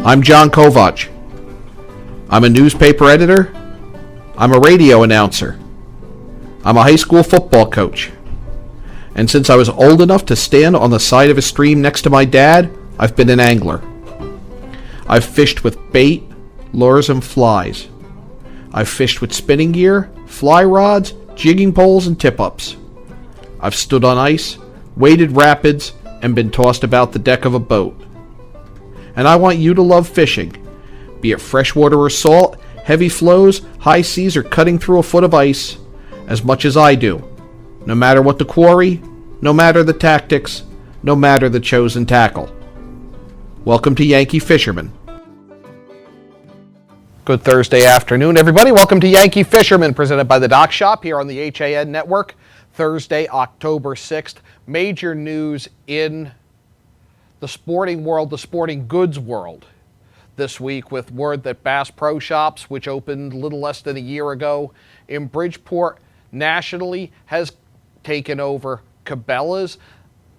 I'm John Kovach. I'm a newspaper editor. I'm a radio announcer. I'm a high school football coach. And since I was old enough to stand on the side of a stream next to my dad, I've been an angler. I've fished with bait, lures, and flies. I've fished with spinning gear, fly rods, jigging poles, and tip-ups. I've stood on ice, waded rapids, and been tossed about the deck of a boat. And I want you to love fishing, be it freshwater or salt, heavy flows, high seas, or cutting through a foot of ice, as much as I do, no matter what the quarry, no matter the tactics, no matter the chosen tackle. Welcome to Yankee Fisherman. Good Thursday afternoon, everybody. Welcome to Yankee Fisherman, presented by the Dock Shop here on the HAN Network. Thursday, October 6th. Major news in the sporting world, the sporting goods world this week, with word that Bass Pro Shops, which opened a little less than a year ago in Bridgeport nationally, has taken over Cabela's.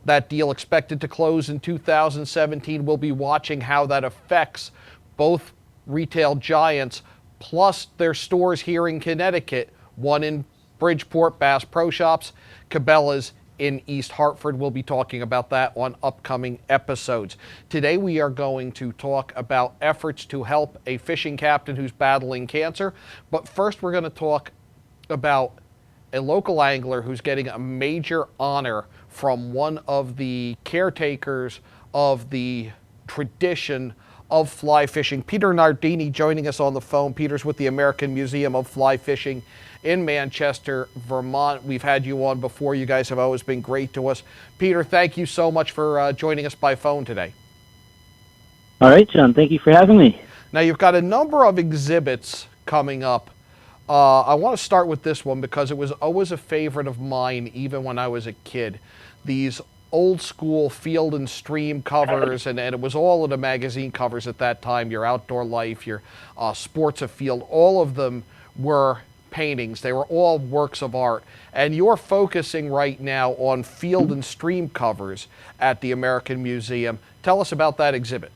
That deal expected to close in 2017. We'll be watching how that affects both retail giants, plus their stores here in Connecticut, one in Bridgeport, Bass Pro Shops, Cabela's in East Hartford. We'll be talking about that on upcoming episodes. Today we are going to talk about efforts to help a fishing captain who's battling cancer. But first we're going to talk about a local angler who's getting a major honor from one of the caretakers of the tradition of fly fishing. Peter Nardini joining us on the phone. Peter's with the American Museum of Fly Fishing in Manchester, Vermont. We've had you on before. You guys have always been great to us. Peter, thank you so much for joining us by phone today. All right, John. Thank you for having me. Now, you've got a number of exhibits coming up. I want to start with this one because it was always a favorite of mine, even when I was a kid. These old school Field and Stream covers, and it was all of the magazine covers at that time, your Outdoor Life, your Sports Afield, all of them were paintings. They were all works of art. And you're focusing right now on Field and Stream covers at the American Museum. Tell us about that exhibit.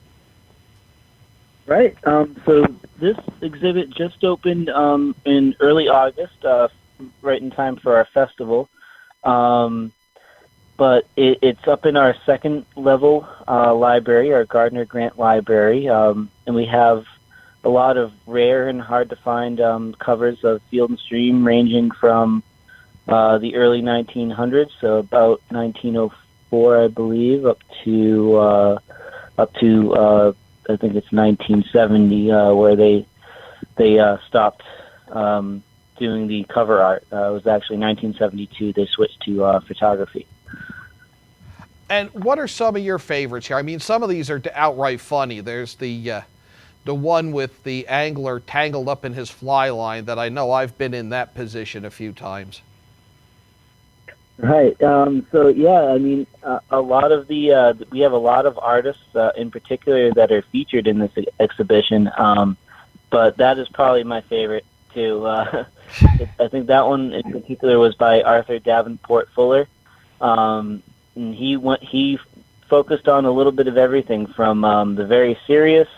Right. So this exhibit just opened in early August, right in time for our festival. But it's up in our second level library, our Gardner Grant Library, and we have a lot of rare and hard to find covers of Field and Stream, ranging from the early 1900s, so about 1904, I believe, up to I think it's 1970, where they stopped doing the cover art. It was actually 1972 they switched to photography. And what are some of your favorites here? I mean, some of these are outright funny. There's the one with the angler tangled up in his fly line that I know I've been in that position a few times. Right. So yeah, I mean, a lot of the we have a lot of artists in particular that are featured in this exhibition. But that is probably my favorite too. I think that one in particular was by Arthur Davenport Fuller. And he focused on a little bit of everything from the very serious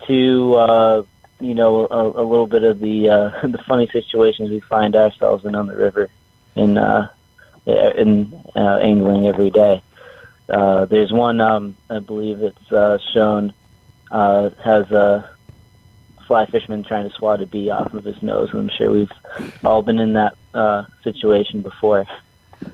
to a little bit of the funny situations we find ourselves in on the river in angling every day. There's one I believe it's shown has a fly fisherman trying to swat a bee off of his nose. I'm sure we've all been in that situation before.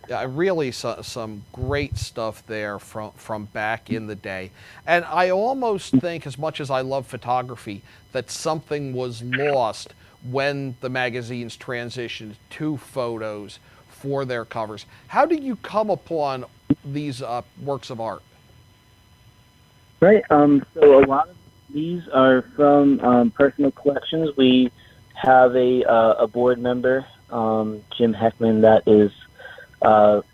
Yeah, really some great stuff there from back in the day. And I almost think, as much as I love photography, that something was lost when the magazines transitioned to photos for their covers. How did you come upon these works of art? Right. So a lot of these are from personal collections. We have a board member, Jim Heckman, that is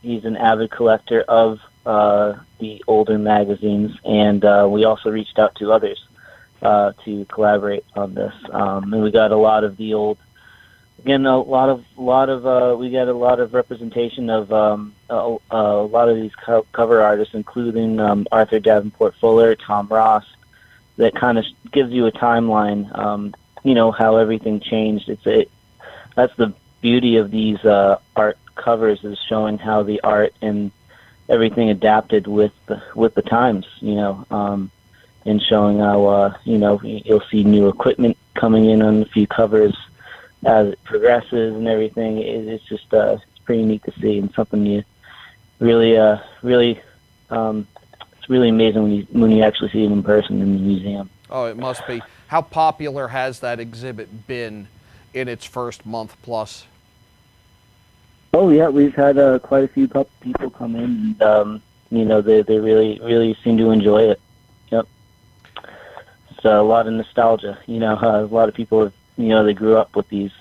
he's an avid collector of the older magazines, and we also reached out to others to collaborate on this. And we got a lot of the old, again, we got a lot of representation of a lot of these cover artists, including Arthur Davenport Fuller, Tom Ross, that kind of gives you a timeline. How everything changed. That's the beauty of these art covers, is showing how the art and everything adapted with the times. And showing how you'll see new equipment coming in on a few covers as it progresses and everything. It's just it's pretty neat to see, and something you really it's really amazing when you actually see it in person in the museum. Oh, it must be. How popular has that exhibit been in its first month plus? Oh yeah, we've had quite a few people come in, and they really seem to enjoy it. Yep, it's a lot of nostalgia. A lot of people have, they grew up with these,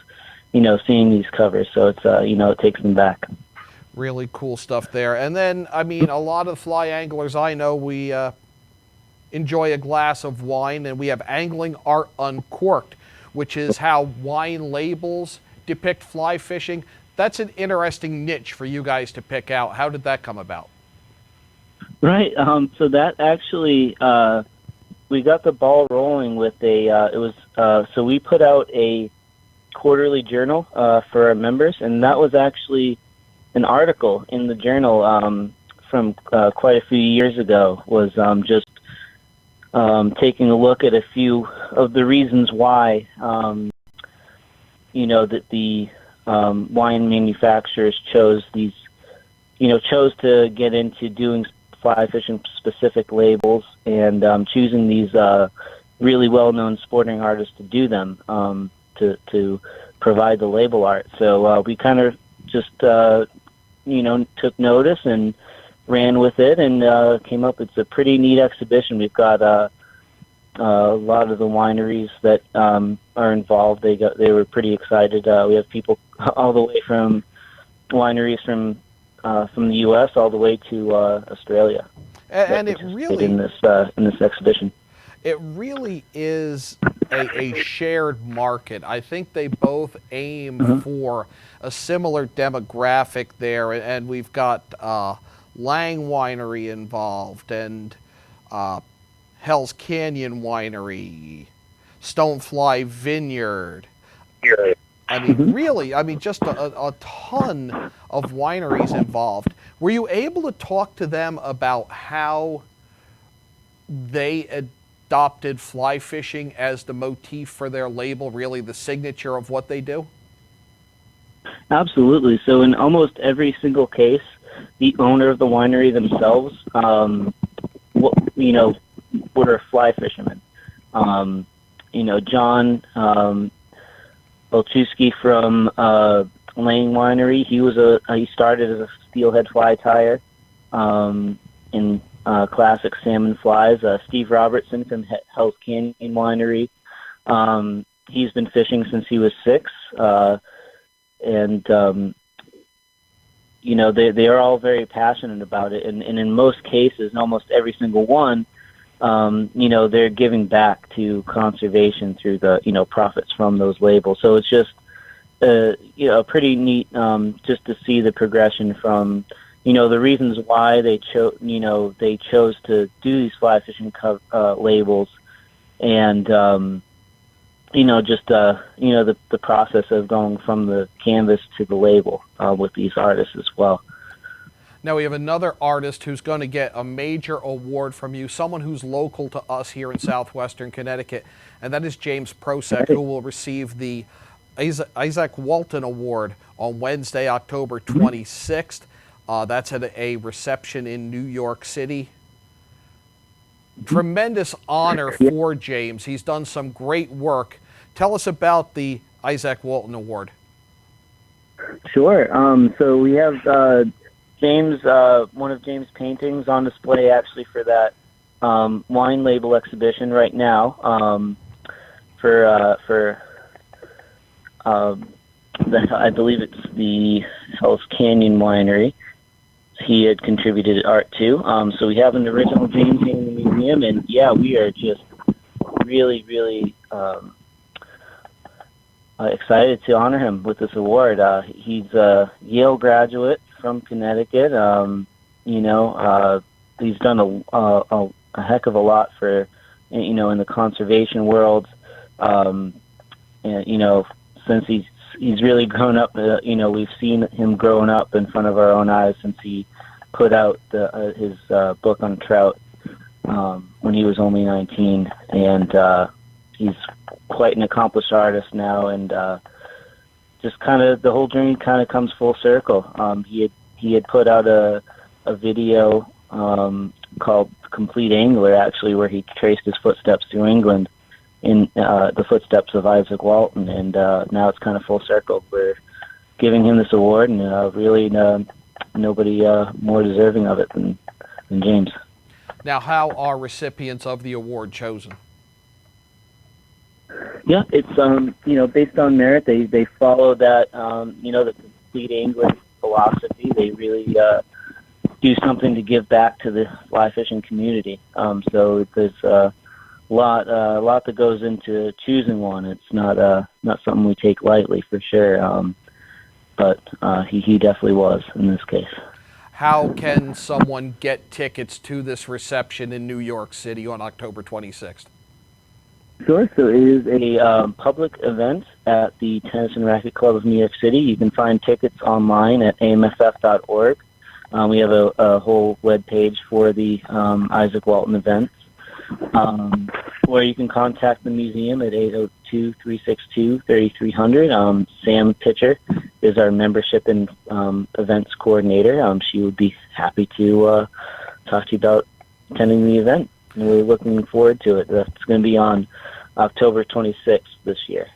seeing these covers, so it's it takes them back. Really cool stuff there. And then, I mean, a lot of fly anglers I know, we enjoy a glass of wine, and we have Angling Art Uncorked, which is how wine labels depict fly fishing. That's an interesting niche for you guys to pick out. How did that come about? Right. So that actually, we got the ball rolling with so we put out a quarterly journal for our members, and that was actually an article in the journal from quite a few years ago, was just taking a look at a few of the reasons why, that the wine manufacturers chose to get into doing fly fishing specific labels, and choosing these really well-known sporting artists to do them, to provide the label art. So we kind of just took notice and ran with it, and came up. It's a pretty neat exhibition. We've got a lot of the wineries that are involved. They were pretty excited. We have people all the way from wineries from the U.S. all the way to Australia. And it really in this exhibition. It really is a shared market. I think they both aim for a similar demographic there, and we've got Lang Winery involved, and Hell's Canyon Winery, Stonefly Vineyard. I mean, really, just a ton of wineries involved. Were you able to talk to them about how they adopted fly fishing as the motif for their label, really the signature of what they do? Absolutely. So in almost every single case, the owner of the winery themselves, were fly fishermen. John Olczewski from Lang Winery, he started as a steelhead fly tyer in classic salmon flies. Steve Robertson from Hell's Canyon Winery, he's been fishing since he was 6, and they are all very passionate about it, and in most cases, in almost every single one, they're giving back to conservation through the profits from those labels. So it's just pretty neat just to see the progression from the reasons why they chose to do these fly fishing labels, and the process of going from the canvas to the label with these artists as well. Now we have another artist who's going to get a major award from you, someone who's local to us here in southwestern Connecticut, and that is James Prosek, who will receive the Isaac Walton Award on Wednesday, October 26th. That's at a reception in New York City. Tremendous honor for James. He's done some great work. Tell us about the Isaac Walton Award. Sure. So we have James, one of James' paintings on display actually for that wine label exhibition right now. I believe it's the Hell's Canyon Winery. He had contributed art to. So we have an original James in the museum, and yeah, we are just really, really excited to honor him with this award. He's a Yale graduate from Connecticut. He's done a heck of a lot for in the conservation world. And, since he's really grown up, we've seen him growing up in front of our own eyes since he put out his book on trout when he was only 19, and he's quite an accomplished artist now, and just kind of the whole journey kind of comes full circle. He had put out a video called Complete Angler, actually, where he traced his footsteps through England in the footsteps of Isaac Walton, and now it's kind of full circle. We're giving him this award, and really nobody more deserving of it than James. Now, how are recipients of the award chosen? Yeah, it's based on merit. They follow that the complete English philosophy. They really do something to give back to the fly fishing community. So there's a lot that goes into choosing one. It's not something we take lightly, for sure. But he definitely was in this case. How can someone get tickets to this reception in New York City on October 26th? Sure. So it is a public event at the Tennis and Racket Club of New York City. You can find tickets online at amff.org. We have a whole web page for the Isaac Walton events, or you can contact the museum at 802-362-3300. Sam Pitcher is our membership and events coordinator. She would be happy to talk to you about attending the event. And we're looking forward to it. That's going to be on October 26th this year.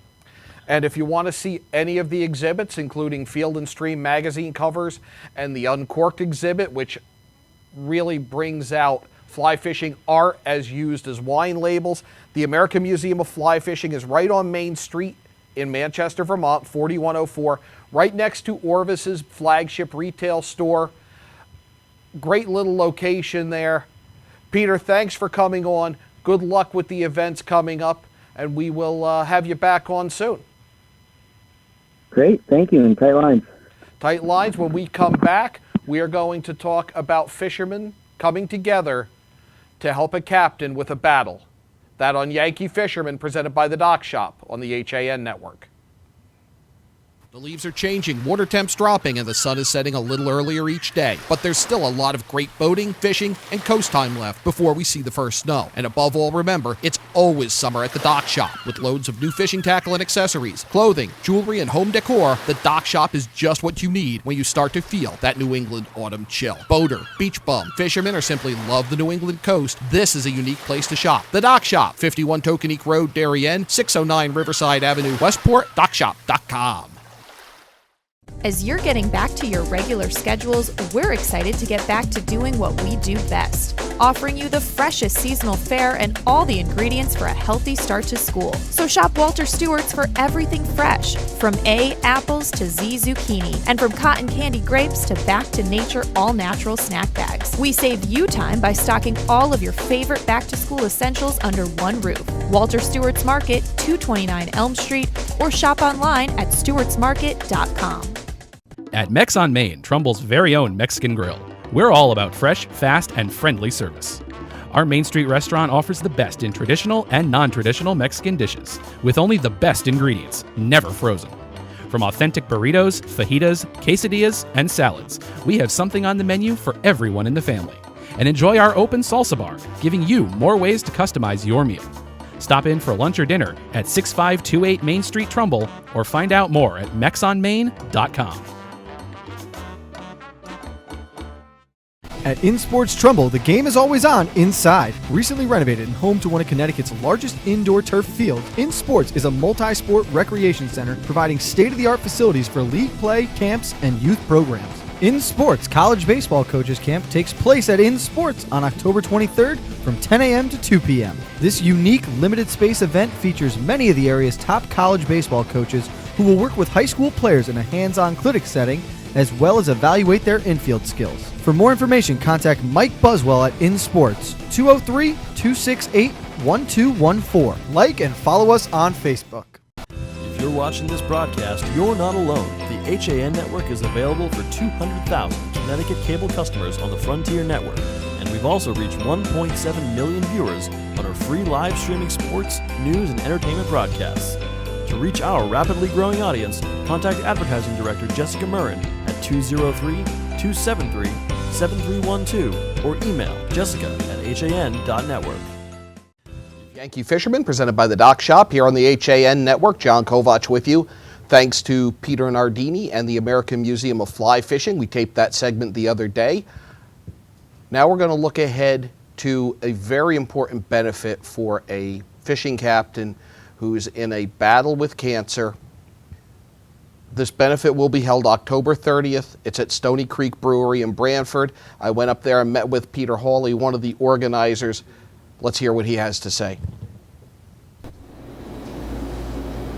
And if you want to see any of the exhibits, including Field and Stream magazine covers and the Uncorked exhibit, which really brings out fly fishing art as used as wine labels, the American Museum of Fly Fishing is right on Main Street in Manchester, Vermont, 4104, right next to Orvis's flagship retail store. Great little location there. Peter, thanks for coming on. Good luck with the events coming up, and we will have you back on soon. Great. Thank you. And tight lines. Tight lines. When we come back, we are going to talk about fishermen coming together to help a captain with a battle. That on Yankee Fisherman, presented by the Dock Shop on the HAN network. The leaves are changing, water temps dropping, and the sun is setting a little earlier each day. But there's still a lot of great boating, fishing, and coast time left before we see the first snow. And above all, remember, it's always summer at the Dock Shop. With loads of new fishing tackle and accessories, clothing, jewelry, and home decor, the Dock Shop is just what you need when you start to feel that New England autumn chill. Boater, beach bum, fisherman, or simply love the New England coast, this is a unique place to shop. The Dock Shop, 51 Tokenique Road, Darien, 609 Riverside Avenue, Westport, dockshop.com. As you're getting back to your regular schedules, we're excited to get back to doing what we do best, offering you the freshest seasonal fare and all the ingredients for a healthy start to school. So shop Walter Stewart's for everything fresh, from A, apples to Z, zucchini, and from cotton candy grapes to back to nature all-natural snack bags. We save you time by stocking all of your favorite back-to-school essentials under one roof. Walter Stewart's Market, 229 Elm Street, or shop online at stewartsmarket.com. At Mex on Main, Trumbull's very own Mexican grill, we're all about fresh, fast, and friendly service. Our Main Street restaurant offers the best in traditional and non-traditional Mexican dishes, with only the best ingredients, never frozen. From authentic burritos, fajitas, quesadillas, and salads, we have something on the menu for everyone in the family. And enjoy our open salsa bar, giving you more ways to customize your meal. Stop in for lunch or dinner at 6528 Main Street, Trumbull, or find out more at mexonmain.com. At InSports Trumbull, the game is always on inside. Recently renovated and home to one of Connecticut's largest indoor turf fields, InSports is a multi-sport recreation center providing state-of-the-art facilities for league play, camps, and youth programs. InSports College Baseball Coaches Camp takes place at InSports on October 23rd from 10 a.m. to 2 p.m. This unique, limited-space event features many of the area's top college baseball coaches who will work with high school players in a hands-on clinic setting, as well as evaluate their infield skills. For more information, contact Mike Buswell at InSports, 203-268-1214. Like and follow us on Facebook. If you're watching this broadcast, you're not alone. The HAN network is available for 200,000 Connecticut cable customers on the Frontier Network, and we've also reached 1.7 million viewers on our free live streaming sports, news, and entertainment broadcasts. To reach our rapidly growing audience, contact Advertising Director Jessica Murrin at 203-273-7312 or email jessica@han.network. Yankee Fisherman, presented by the Dock Shop here on the HAN Network. John Kovach with you. Thanks to Peter Nardini and the American Museum of Fly Fishing. We taped that segment the other day. Now we're going to look ahead to a very important benefit for a fishing captain who's in a battle with cancer. This benefit will be held October 30th. It's at Stony Creek Brewery in Branford. I went up there and met with Peter Hawley, one of the organizers. Let's hear what he has to say.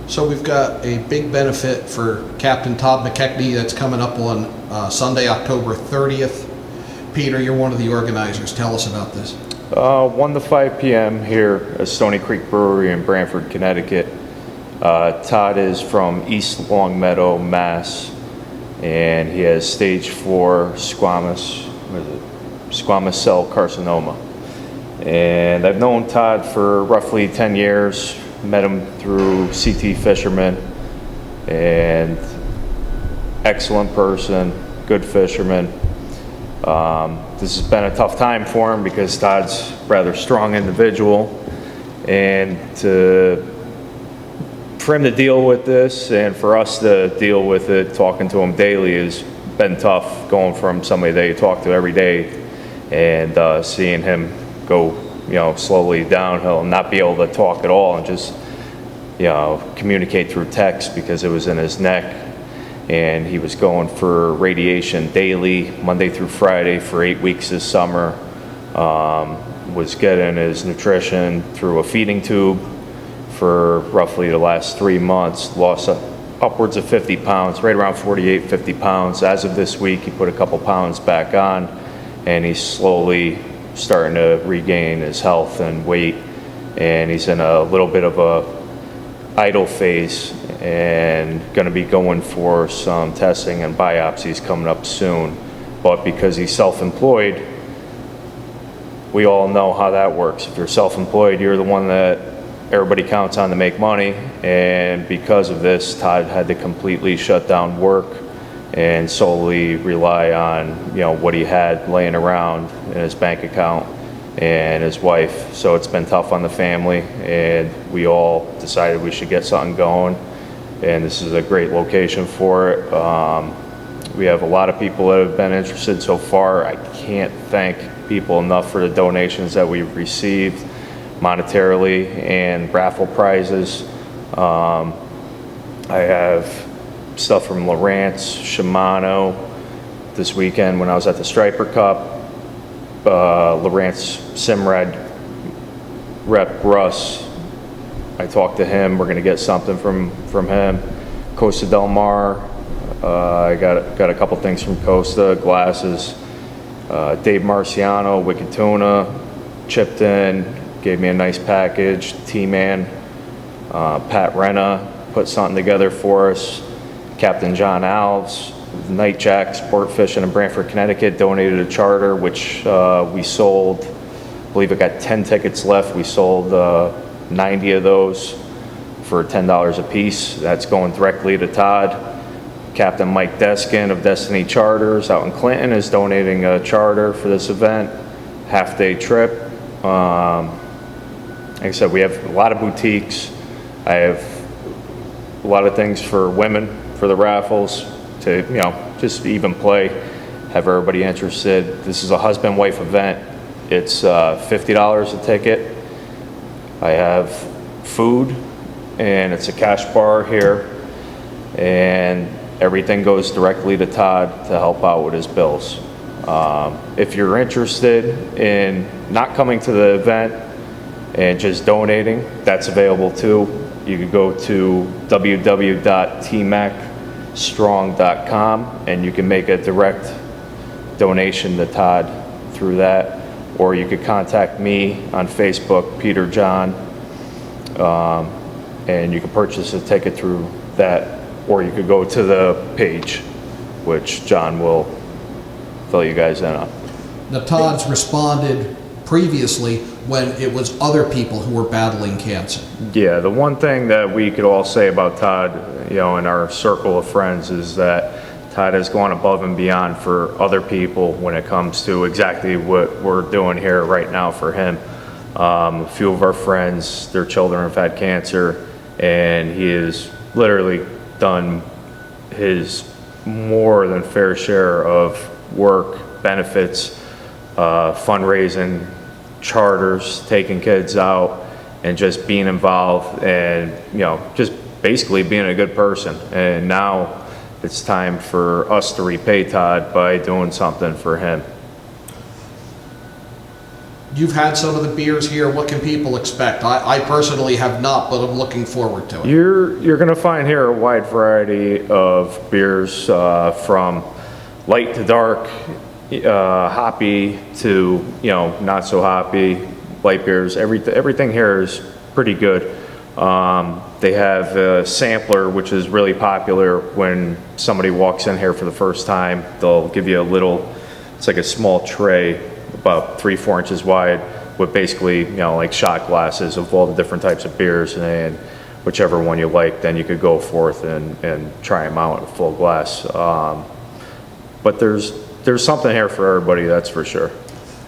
So we've got a big benefit for Captain Todd McKechnie that's coming up on Sunday, October 30th. Peter, you're one of the organizers. Tell us about this. 1 to 5 p.m. here at Stony Creek Brewery in Branford, Connecticut. Todd is from East Longmeadow, Mass, and he has stage 4 squamous cell carcinoma. And I've known Todd for roughly 10 years, met him through CT Fisherman, and excellent person, good fisherman. This has been a tough time for him because Todd's a rather strong individual, and for him to deal with this and for us to deal with it, talking to him daily has been tough, going from somebody that you talk to every day and seeing him go, slowly downhill and not be able to talk at all and just, communicate through text because it was in his neck. And he was going for radiation daily, Monday through Friday for 8 weeks this summer. Was getting his nutrition through a feeding tube for roughly the last 3 months. Lost upwards of 50 pounds, right around 48, 50 pounds. As of this week, he put a couple pounds back on, and he's slowly starting to regain his health and weight. And he's in a little bit of a idle phase and going to be going for some testing and biopsies coming up soon. But because he's self-employed, we all know how that works. If you're self-employed, you're the one that everybody counts on to make money. And because of this, Todd had to completely shut down work and solely rely on what he had laying around in his bank account and his wife. So it's been tough on the family, and we all decided we should get something going. And this is a great location for it. We have a lot of people that have been interested so far. I can't thank people enough for the donations that we've received monetarily and raffle prizes. I have stuff from Lowrance, Shimano. This weekend when I was at the Striper Cup, Lowrance Simrad rep Russ, I talked to him. We're going to get something from him. Costa Del Mar, I got a couple things from Costa, glasses. Dave Marciano, Wicked Tuna, chipped in, gave me a nice package. T-Man, Pat Renna put something together for us. Captain John Alves, Night Jack Sport Fishing in Branford, Connecticut, donated a charter, which we sold. I believe it got 10 tickets left. We sold 90 of those for $10 a piece. That's going directly to Todd. Captain Mike Deskin of Destiny Charters out in Clinton is donating a charter for this event, half-day trip. Like I said, we have a lot of boutiques. I have a lot of things for women for the raffles to, just even play, have everybody interested. This is a husband-wife event. It's $50 a ticket. I have food, and it's a cash bar here, and everything goes directly to Todd to help out with his bills. If you're interested in not coming to the event and just donating, that's available too. You could go to www.tmacstrong.com and you can make a direct donation to Todd through that, or you could contact me on Facebook, Peter John, and you can purchase a ticket through that, or you could go to the page, which John will fill you guys in on. Now, Todd's responded previously when it was other people who were battling cancer. Yeah, the one thing that we could all say about Todd, in our circle of friends, is that Todd has gone above and beyond for other people when it comes to exactly what we're doing here right now for him. A few of our friends, their children have had cancer, and he has literally done his more than fair share of work, benefits, fundraising, charters, taking kids out, and just being involved, and just basically being a good person. And now it's time for us to repay Todd by doing something for him. You've had some of the beers here. What can people expect? I personally have not, but I'm looking forward to it. You're going to find here a wide variety of beers, from light to dark, hoppy to not so hoppy, light beers. Everything here is pretty good. They have a sampler, which is really popular when somebody walks in here for the first time. They'll give you it's like a small tray, about 3-4 inches wide, with basically like shot glasses of all the different types of beers, and whichever one you like, then you could go forth and try them out in a full glass. But there's something here for everybody, that's for sure.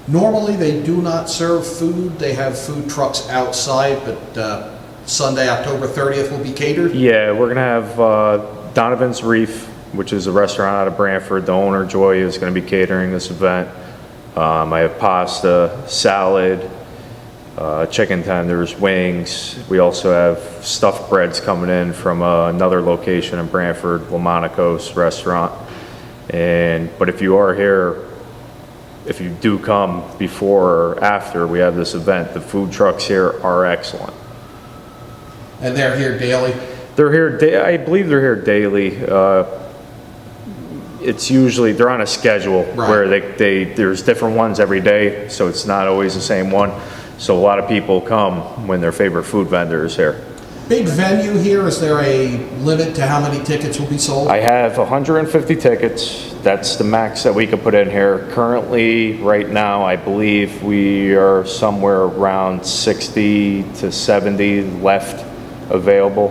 Normally they do not serve food. They have food trucks outside, but Sunday, October 30th will be catered? Yeah, we're going to have Donovan's Reef, which is a restaurant out of Brantford. The owner, Joy, is going to be catering this event. I have pasta, salad, chicken tenders, wings. We also have stuffed breads coming in from another location in Brantford, Lamonaco's restaurant. But if you are here, if you do come before or after we have this event, the food trucks here are excellent. And they're here daily? They're here, I believe they're here daily. It's usually, they're on a schedule, right, where there's different ones every day, so it's not always the same one. So a lot of people come when their favorite food vendor is here. Big venue here. Is there a limit to how many tickets will be sold? I have 150 tickets. That's the max that we could put in here. Currently, right now, I believe we are somewhere around 60 to 70 left available.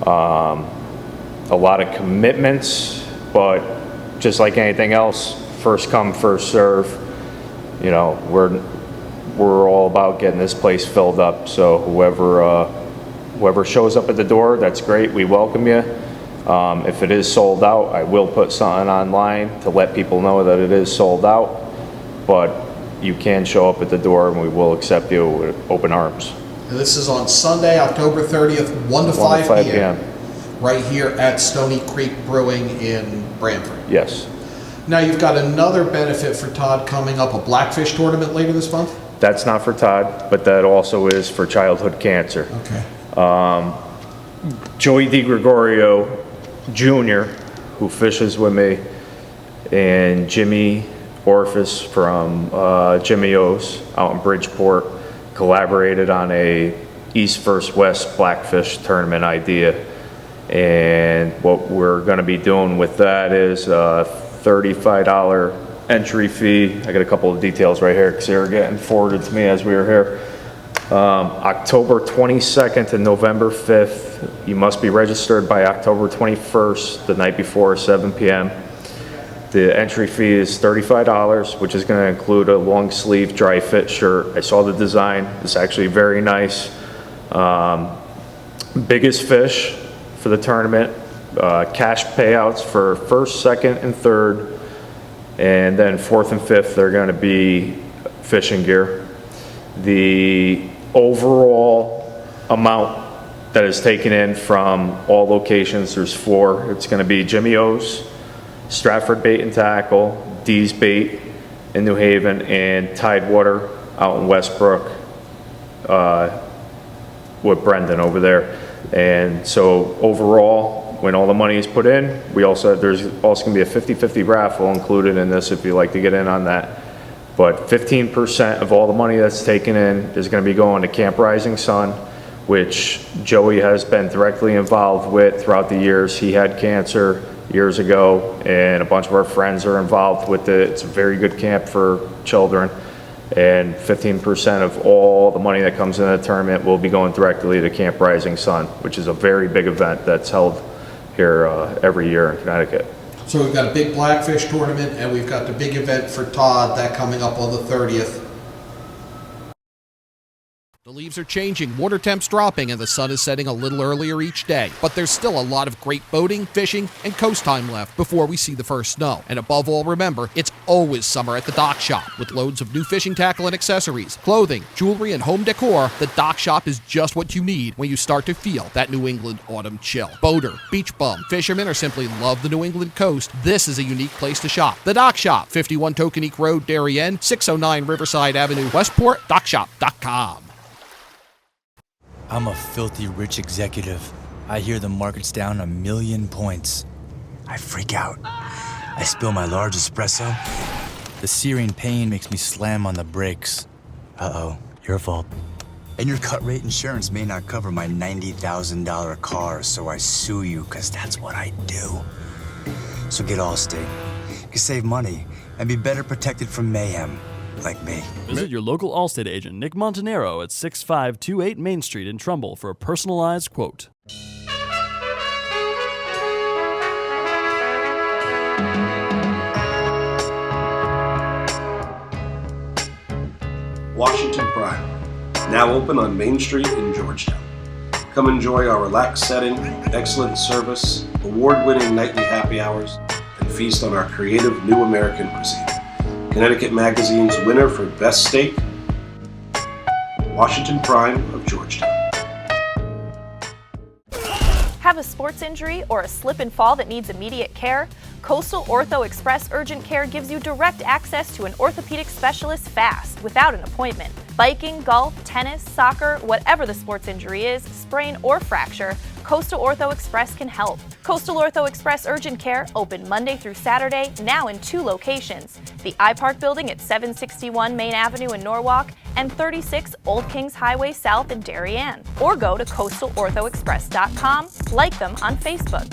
A lot of commitments, but just like anything else, first come, first serve. We're all about getting this place filled up. So whoever shows up at the door, that's great. We welcome you. If it is sold out, I will put something online to let people know that it is sold out. But you can show up at the door, and we will accept you with open arms. And this is on Sunday, October 30th, 1 to 5 p.m. Right here at Stony Creek Brewing in Brantford. Yes. Now you've got another benefit for Todd coming up, a Blackfish tournament later this month? That's not for Todd, but that also is for childhood cancer. Okay. Joey DiGregorio Jr., who fishes with me, and Jimmy Orphis from Jimmy O's out in Bridgeport collaborated on a East vs. West Blackfish tournament idea. And what we're going to be doing with that is a $35 entry fee. I got a couple of details right here because they were getting forwarded to me as we were here. October 22nd to November 5th. You must be registered by October 21st, the night before, 7 p.m. The entry fee is $35, which is going to include a long sleeve dry fit shirt. I saw the design. It's actually very nice. Biggest fish for the tournament. Cash payouts for first, second, and third. And then fourth and fifth, they're going to be fishing gear. The overall amount that is taken in from all locations, there's 4. It's going to be Jimmy O's, Stratford Bait and Tackle, D's Bait in New Haven, and Tidewater out in Westbrook with Brendan over there. And so overall, when all the money is put in, there's also going to be a 50-50 raffle included in this if you'd like to get in on that. But 15% of all the money that's taken in is going to be going to Camp Rising Sun, which Joey has been directly involved with throughout the years. He had cancer. years ago, and a bunch of our friends are involved with it. It's a very good camp for children, and 15% of all the money that comes in the tournament will be going directly to Camp Rising Sun, which is a very big event that's held here every year in Connecticut. So we've got a big Blackfish tournament, and we've got the big event for Todd, that coming up on the 30th. The leaves are changing, water temps dropping, and the sun is setting a little earlier each day. But there's still a lot of great boating, fishing, and coast time left before we see the first snow. And above all, remember, it's always summer at the Dock Shop. With loads of new fishing tackle and accessories, clothing, jewelry, and home decor, the Dock Shop is just what you need when you start to feel that New England autumn chill. Boater, beach bum, fisherman, or simply love the New England coast, this is a unique place to shop. The Dock Shop, 51 Tokenique Road, Darien, 609 Riverside Avenue, Westport, dockshop.com. I'm a filthy rich executive. I hear the market's down 1,000,000 points. I freak out. I spill my large espresso. The searing pain makes me slam on the brakes. Uh-oh, your fault. And your cut rate insurance may not cover my $90,000 car, so I sue you, because that's what I do. So get Allstate. You can save money and be better protected from mayhem. Like me. Visit your local Allstate agent, Nick Montanero, at 6528 Main Street in Trumbull for a personalized quote. Washington Prime, now open on Main Street in Georgetown. Come enjoy our relaxed setting, excellent service, award-winning nightly happy hours, and feast on our creative new American cuisine. Connecticut Magazine's winner for Best Steak, Washington Prime of Georgetown. Have a sports injury or a slip and fall that needs immediate care? Coastal Ortho Express Urgent Care gives you direct access to an orthopedic specialist fast, without an appointment. Biking, golf, tennis, soccer, whatever the sports injury is, sprain or fracture, Coastal Ortho Express can help. Coastal Ortho Express Urgent Care, open Monday through Saturday, now in 2 locations. The iPark building at 761 Main Avenue in Norwalk and 36 Old Kings Highway South in Darien. Or go to coastalorthoexpress.com, like them on Facebook.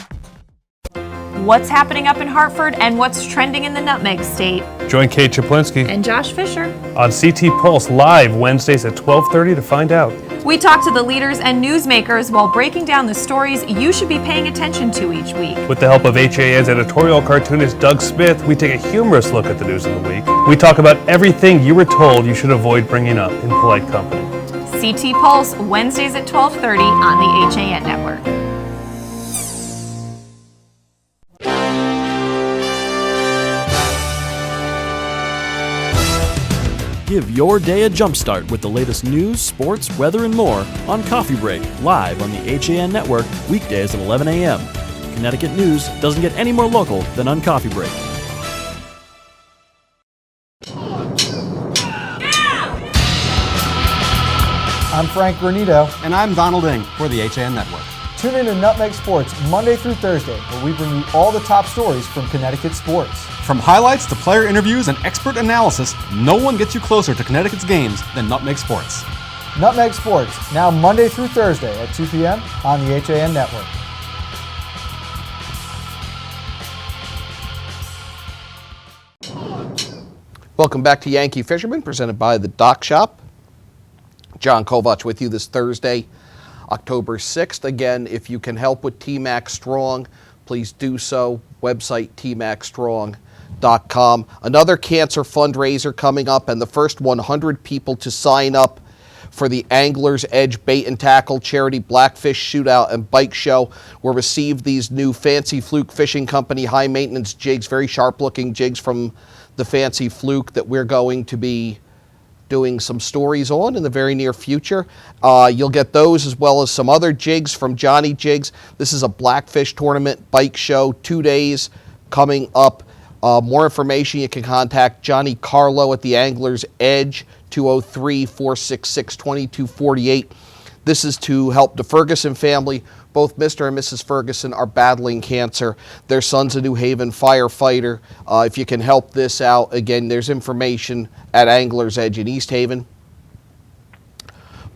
What's happening up in Hartford and what's trending in the Nutmeg State? Join Kate Chaplinski And Josh Fisher. on CT Pulse live Wednesdays at 12:30 to find out. We talk to the leaders and newsmakers while breaking down the stories you should be paying attention to each week. With the help of HAN's editorial cartoonist Doug Smith, we take a humorous look at the news of the week. We talk about everything you were told you should avoid bringing up in polite company. CT Pulse, Wednesdays at 12:30 on the HAN Network. Give your day a jumpstart with the latest news, sports, weather, and more on Coffee Break, live on the HAN Network, weekdays at 11 a.m. Connecticut news doesn't get any more local than on Coffee Break. I'm Frank Granito. And I'm Donald Ing for the HAN Network. Tune in to Nutmeg Sports Monday through Thursday, where we bring you all the top stories from Connecticut sports. From highlights to player interviews and expert analysis, no one gets you closer to Connecticut's games than Nutmeg Sports. Nutmeg Sports, now Monday through Thursday at 2 p.m. on the HAN Network. Welcome back to Yankee Fisherman, presented by the Dock Shop. John Kovach with you this Thursday, October 6th. Again, if you can help with TMAC Strong, please do so. Website tmacstrong.com. Another cancer fundraiser coming up, and the first 100 people to sign up for the Angler's Edge Bait and Tackle Charity Blackfish Shootout and Bike Show will receive these new Fancy Fluke Fishing Company high maintenance jigs, very sharp looking jigs from the Fancy Fluke that we're going to be doing some stories on in the very near future. You'll get those as well as some other jigs from Johnny Jigs. This is a Blackfish Tournament Bike Show, 2 days coming up. More information, you can contact Johnny Carlo at the Angler's Edge, 203-466-2248. This is to help the Ferguson family. Both Mr. and Mrs. Ferguson are battling cancer. Their son's a New Haven firefighter. If you can help this out, again, there's information at Angler's Edge in East Haven.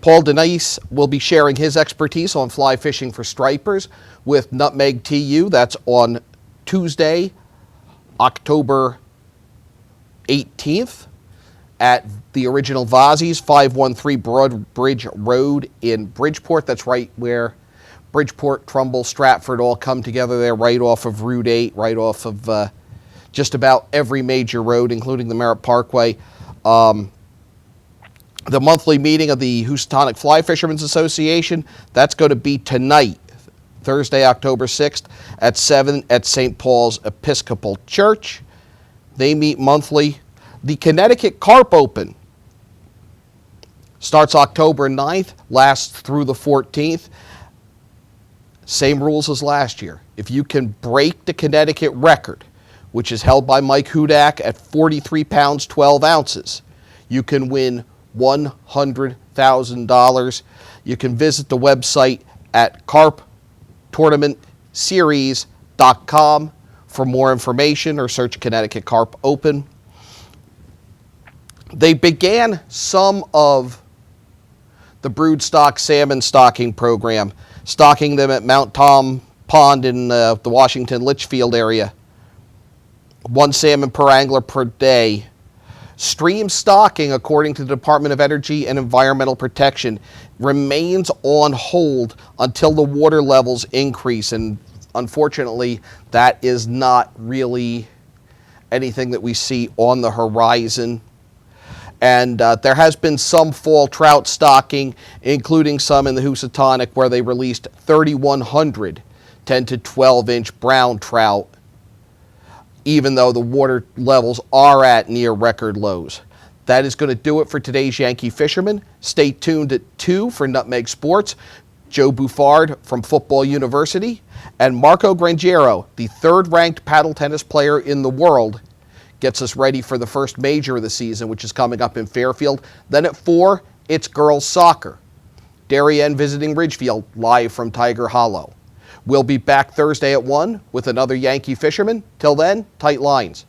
Paul Denise will be sharing his expertise on fly fishing for stripers with Nutmeg TU. That's on Tuesday, October 18th at the original Vazzi's, 513 Broadbridge Road in Bridgeport. That's right where Bridgeport, Trumbull, Stratford all come together there, right off of Route 8, right off of just about every major road, including the Merritt Parkway. The monthly meeting of the Housatonic Fly Fishermen's Association, that's going to be tonight, Thursday, October 6th at 7 at St. Paul's Episcopal Church. They meet monthly. The Connecticut Carp Open starts October 9th, lasts through the 14th. Same rules as last year. If you can break the Connecticut record, which is held by Mike Hudak at 43 pounds, 12 ounces, you can win $100,000. You can visit the website at carptournamentseries.com for more information or search Connecticut Carp Open. They began some of the broodstock salmon stocking program, stocking them at Mount Tom Pond in the Washington Litchfield area. 1 salmon per angler per day. Stream stocking, according to the Department of Energy and Environmental Protection, remains on hold until the water levels increase. And unfortunately, that is not really anything that we see on the horizon. And there has been some fall trout stocking, including some in the Housatonic, where they released 3,100 10 to 12-inch brown trout, even though the water levels are at near record lows. That is going to do it for today's Yankee Fisherman. Stay tuned at 2 for Nutmeg Sports. Joe Buffard from Football University and Marco Grangiero, the third-ranked paddle tennis player in the world, gets us ready for the first major of the season, which is coming up in Fairfield. Then at 4, it's girls soccer. Darien visiting Ridgefield, live from Tiger Hollow. We'll be back Thursday at 1 with another Yankee Fisherman. Till then, tight lines.